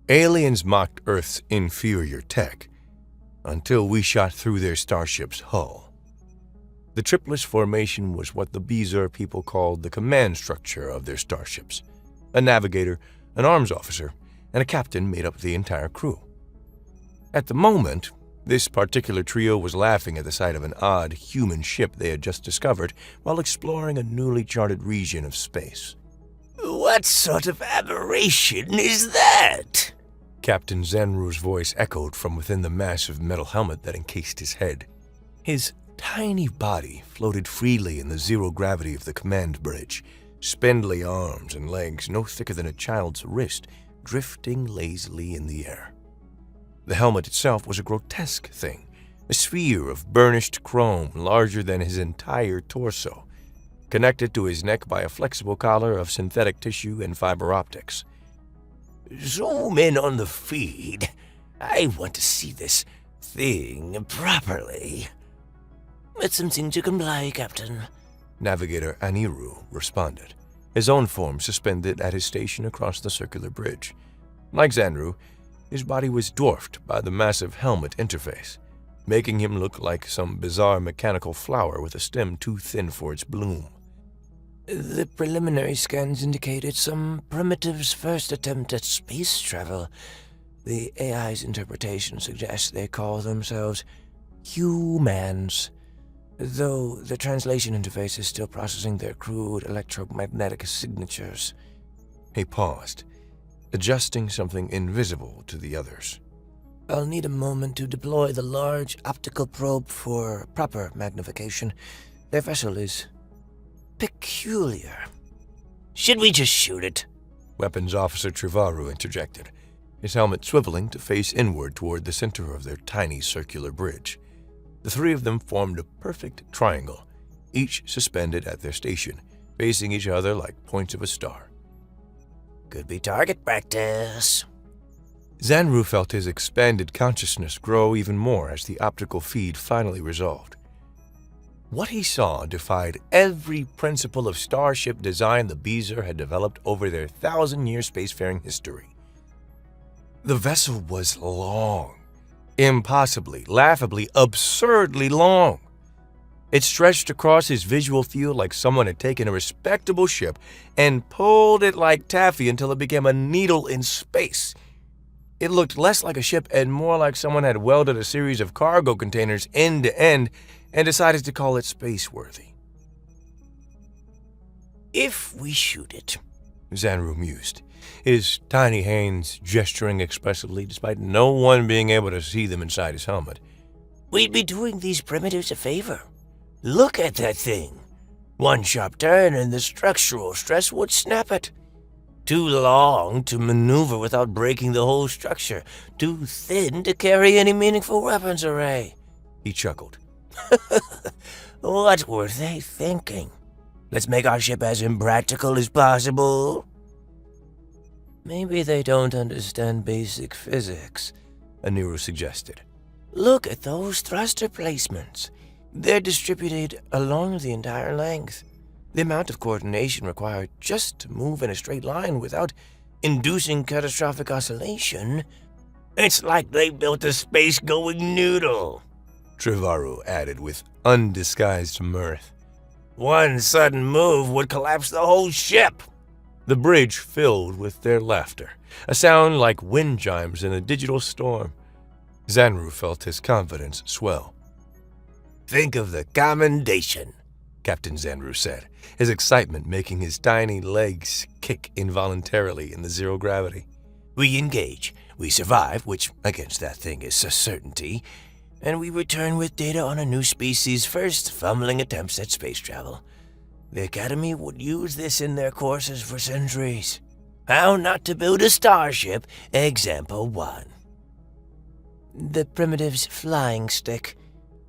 Aliens mocked Earth's inferior tech until we shot through their starship's hull. The tripless formation was what the Beezer people called the command structure of their starships. A navigator, an arms officer, and a captain made up the entire crew. At the moment, this particular trio was laughing at the sight of an odd human ship they had just discovered while exploring a newly charted region of space. "What sort of aberration is that?" Captain Zanru's voice echoed from within the massive metal helmet that encased his head. His tiny body floated freely in the zero gravity of the command bridge, spindly arms and legs no thicker than a child's wrist, drifting lazily in the air. The helmet itself was a grotesque thing, a sphere of burnished chrome larger than his entire torso, connected to his neck by a flexible collar of synthetic tissue and fiber optics. "Zoom in on the feed. I want to see this thing properly." "Attempting to comply, Captain," Navigator Aniru responded, his own form suspended at his station across the circular bridge. Like Zanru, his body was dwarfed by the massive helmet interface, making him look like some bizarre mechanical flower with a stem too thin for its bloom. "The preliminary scans indicated some primitives' first attempt at space travel. The AI's interpretation suggests they call themselves humans, though the translation interface is still processing their crude electromagnetic signatures." He paused, adjusting something invisible to the others. "I'll need a moment to deploy the large optical probe for proper magnification. Their vessel is peculiar." "Should we just shoot it?" Weapons Officer Trivaru interjected, his helmet swiveling to face inward toward the center of their tiny circular bridge. The three of them formed a perfect triangle, each suspended at their station, facing each other like points of a star. "Could be target practice." Zanru felt his expanded consciousness grow even more as the optical feed finally resolved. What he saw defied every principle of starship design the Beezer had developed over their 1,000-year spacefaring history. The vessel was long, impossibly, laughably, absurdly long. It stretched across his visual field like someone had taken a respectable ship and pulled it like taffy until it became a needle in space. It looked less like a ship and more like someone had welded a series of cargo containers end to end and decided to call it space-worthy. "If we shoot it," Zanru mused, his tiny hands gesturing expressively despite no one being able to see them inside his helmet, "we'd be doing these primitives a favor. Look at that thing. One sharp turn and the structural stress would snap it. Too long to maneuver without breaking the whole structure. Too thin to carry any meaningful weapons array." He chuckled. "What were they thinking? Let's make our ship as impractical as possible." "Maybe they don't understand basic physics," Aniru suggested. "Look at those thruster placements. They're distributed along the entire length. The amount of coordination required just to move in a straight line without inducing catastrophic oscillation. It's like they built a space-going noodle," Trivaru added with undisguised mirth. "One sudden move would collapse the whole ship." The bridge filled with their laughter, a sound like wind chimes in a digital storm. Zanru felt his confidence swell. "Think of the commendation," Captain Zanru said, his excitement making his tiny legs kick involuntarily in the zero gravity. "We engage, we survive, which against that thing is a certainty, and we return with data on a new species' first fumbling attempts at space travel. The Academy would use this in their courses for centuries. How not to build a starship, example 1. "The primitive's flying stick,"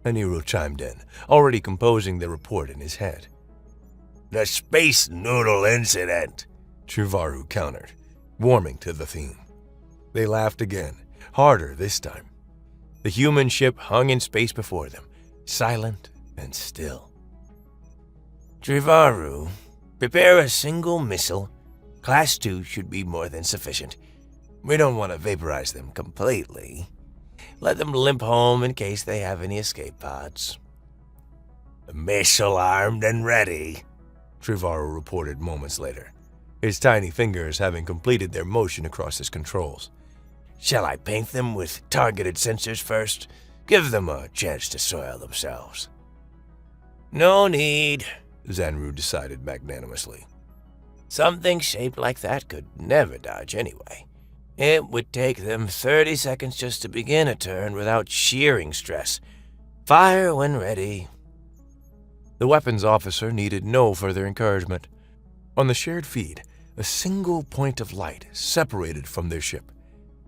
Aniru chimed in, already composing the report in his head. "The space noodle incident," Trivaru countered, warming to the theme. They laughed again, harder this time. The human ship hung in space before them, silent and still. "Trivaru, prepare a single missile. Class 2 should be more than sufficient. We don't want to vaporize them completely. Let them limp home in case they have any escape pods. Missile armed and ready, Trevorrow reported moments later, his tiny fingers having completed their motion across his controls. Shall I paint them with targeted sensors first? Give them a chance to soil themselves. No need, Zanru decided magnanimously. Something shaped like that could never dodge anyway. It would take them 30 seconds just to begin a turn without shearing stress. Fire when ready. The weapons officer needed no further encouragement. On the shared feed, a single point of light separated from their ship.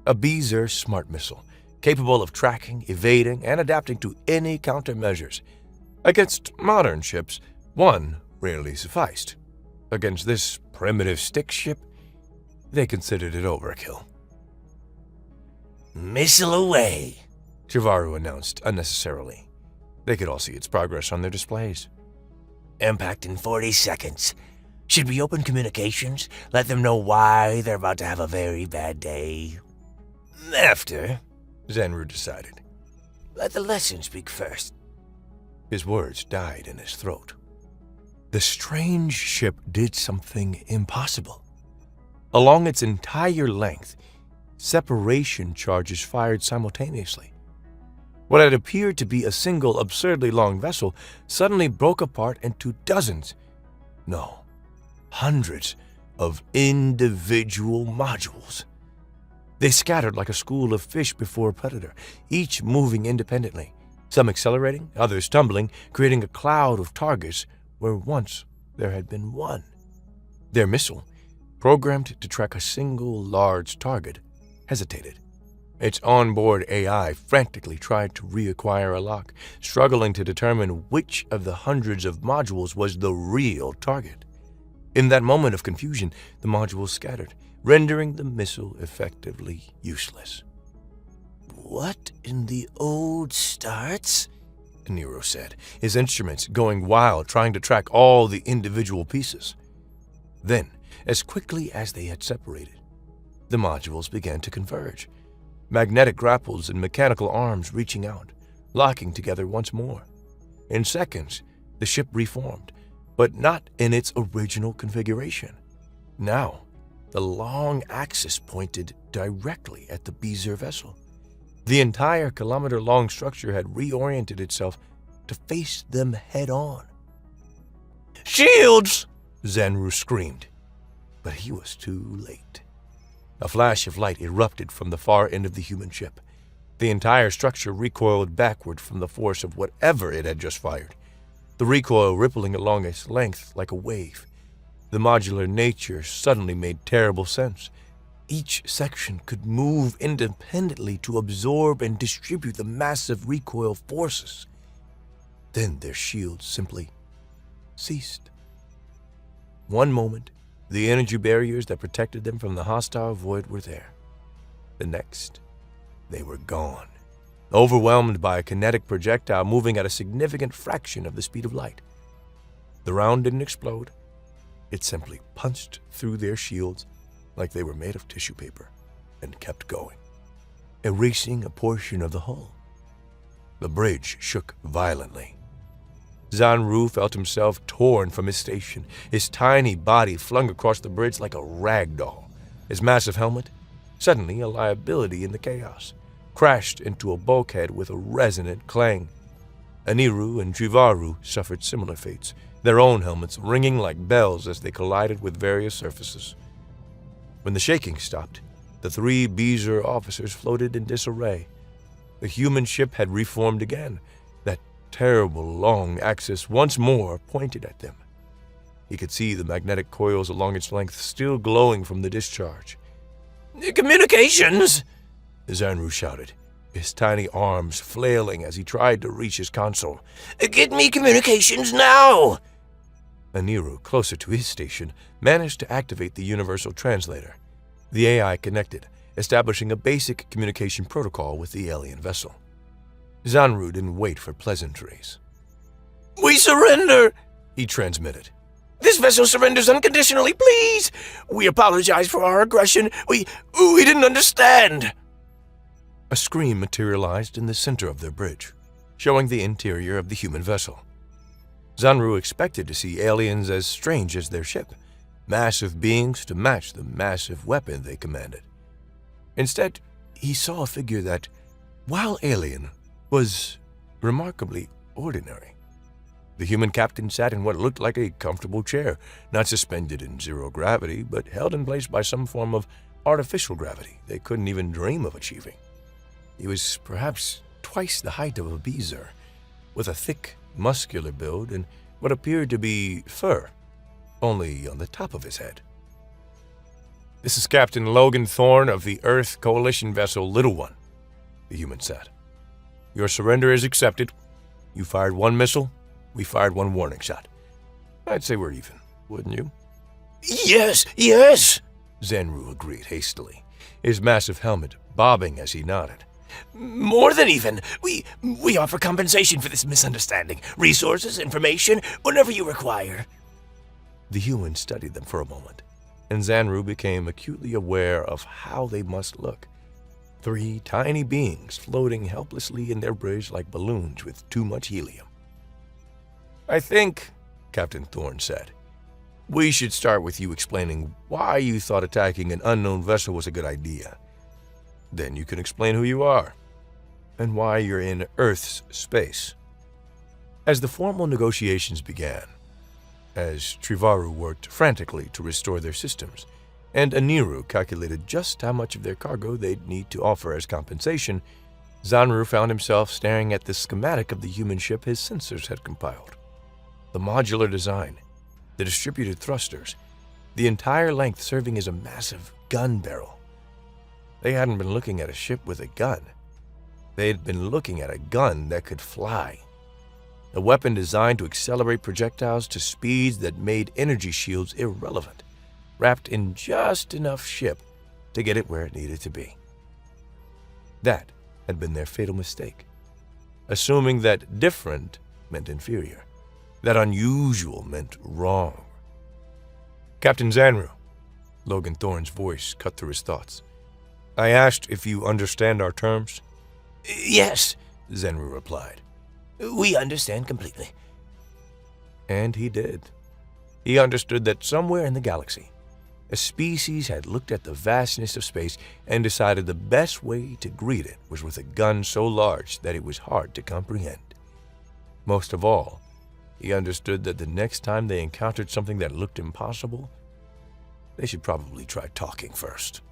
A Beezer smart missile, capable of tracking, evading, and adapting to any countermeasures. Against modern ships, one rarely sufficed. Against this primitive stick ship, they considered it overkill. Missile away, Trevorrow announced unnecessarily. They could all see its progress on their displays. Impact in 40 seconds. Should we open communications? Let them know why they're about to have a very bad day. After, Zanru decided. Let the lesson speak first. His words died in his throat. The strange ship did something impossible. Along its entire length, separation charges fired simultaneously. What had appeared to be a single absurdly long vessel suddenly broke apart into dozens, no, hundreds of individual modules. They scattered like a school of fish before a predator, each moving independently, some accelerating, others tumbling, creating a cloud of targets where once there had been one. Their missile, programmed to track a single large target, hesitated. Its onboard AI frantically tried to reacquire a lock, struggling to determine which of the hundreds of modules was the real target. In that moment of confusion, the modules scattered, rendering the missile effectively useless. What in the old starts? Nero said, his instruments going wild trying to track all the individual pieces. Then, as quickly as they had separated, the modules began to converge, magnetic grapples and mechanical arms reaching out, locking together once more. In seconds, the ship reformed, but not in its original configuration. Now, the long axis pointed directly at the Beezer vessel. The entire kilometer-long structure had reoriented itself to face them head-on. Shields! Zanru screamed, but he was too late. A flash of light erupted from the far end of the human ship. The entire structure recoiled backward from the force of whatever it had just fired, the recoil rippling along its length like a wave. The modular nature suddenly made terrible sense. Each section could move independently to absorb and distribute the massive recoil forces. Then their shields simply ceased. One moment, the energy barriers that protected them from the hostile void were there. The next, they were gone, overwhelmed by a kinetic projectile moving at a significant fraction of the speed of light. The round didn't explode. It simply punched through their shields like they were made of tissue paper and kept going, erasing a portion of the hull. The bridge shook violently. Zanru felt himself torn from his station, his tiny body flung across the bridge like a rag doll. His massive helmet, suddenly a liability in the chaos, crashed into a bulkhead with a resonant clang. Aniru and Trevorrow suffered similar fates, their own helmets ringing like bells as they collided with various surfaces. When the shaking stopped, the three Beezer officers floated in disarray. The human ship had reformed again. That terrible long axis once more pointed at them. He could see the magnetic coils along its length still glowing from the discharge. "Communications!" Zanru shouted, his tiny arms flailing as he tried to reach his console. "Get me communications now!" Aniru, closer to his station, managed to activate the universal translator. The AI connected, establishing a basic communication protocol with the alien vessel. Zanru didn't wait for pleasantries. "We surrender!" he transmitted. This vessel surrenders unconditionally, please! We apologize for our aggression. We didn't understand. A screen materialized in the center of their bridge, showing the interior of the human vessel. Zanru expected to see aliens as strange as their ship, massive beings to match the massive weapon they commanded. Instead, he saw a figure that, while alien, was remarkably ordinary. The human captain sat in what looked like a comfortable chair, not suspended in zero gravity, but held in place by some form of artificial gravity they couldn't even dream of achieving. He was perhaps twice the height of a beezer, with a thick, muscular build and what appeared to be fur, only on the top of his head. "This is Captain Logan Thorne of the Earth Coalition vessel Little One," the human said. "Your surrender is accepted. You fired one missile, we fired one warning shot. I'd say we're even, wouldn't you?" Yes, Zanru agreed hastily, his massive helmet bobbing as he nodded. More than even. We offer compensation for this misunderstanding. Resources, information, whatever you require. The human studied them for a moment, and Zanru became acutely aware of how they must look. 3 tiny beings floating helplessly in their bridge like balloons with too much helium. "I think," Captain Thorne said, "we should start with you explaining why you thought attacking an unknown vessel was a good idea. Then you can explain who you are, and why you're in Earth's space." As the formal negotiations began, as Trivaru worked frantically to restore their systems, and Aniru calculated just how much of their cargo they'd need to offer as compensation, Zanru found himself staring at the schematic of the human ship his sensors had compiled. The modular design, the distributed thrusters, the entire length serving as a massive gun barrel. They hadn't been looking at a ship with a gun. They had been looking at a gun that could fly. A weapon designed to accelerate projectiles to speeds that made energy shields irrelevant, wrapped in just enough ship to get it where it needed to be. That had been their fatal mistake, assuming that different meant inferior, that unusual meant wrong. "Captain Zanru," Logan Thorne's voice cut through his thoughts. "I asked if you understand our terms." Yes, Zanru replied. We understand completely. And he did. He understood that somewhere in the galaxy, a species had looked at the vastness of space and decided the best way to greet it was with a gun so large that it was hard to comprehend. Most of all, he understood that the next time they encountered something that looked impossible, they should probably try talking first.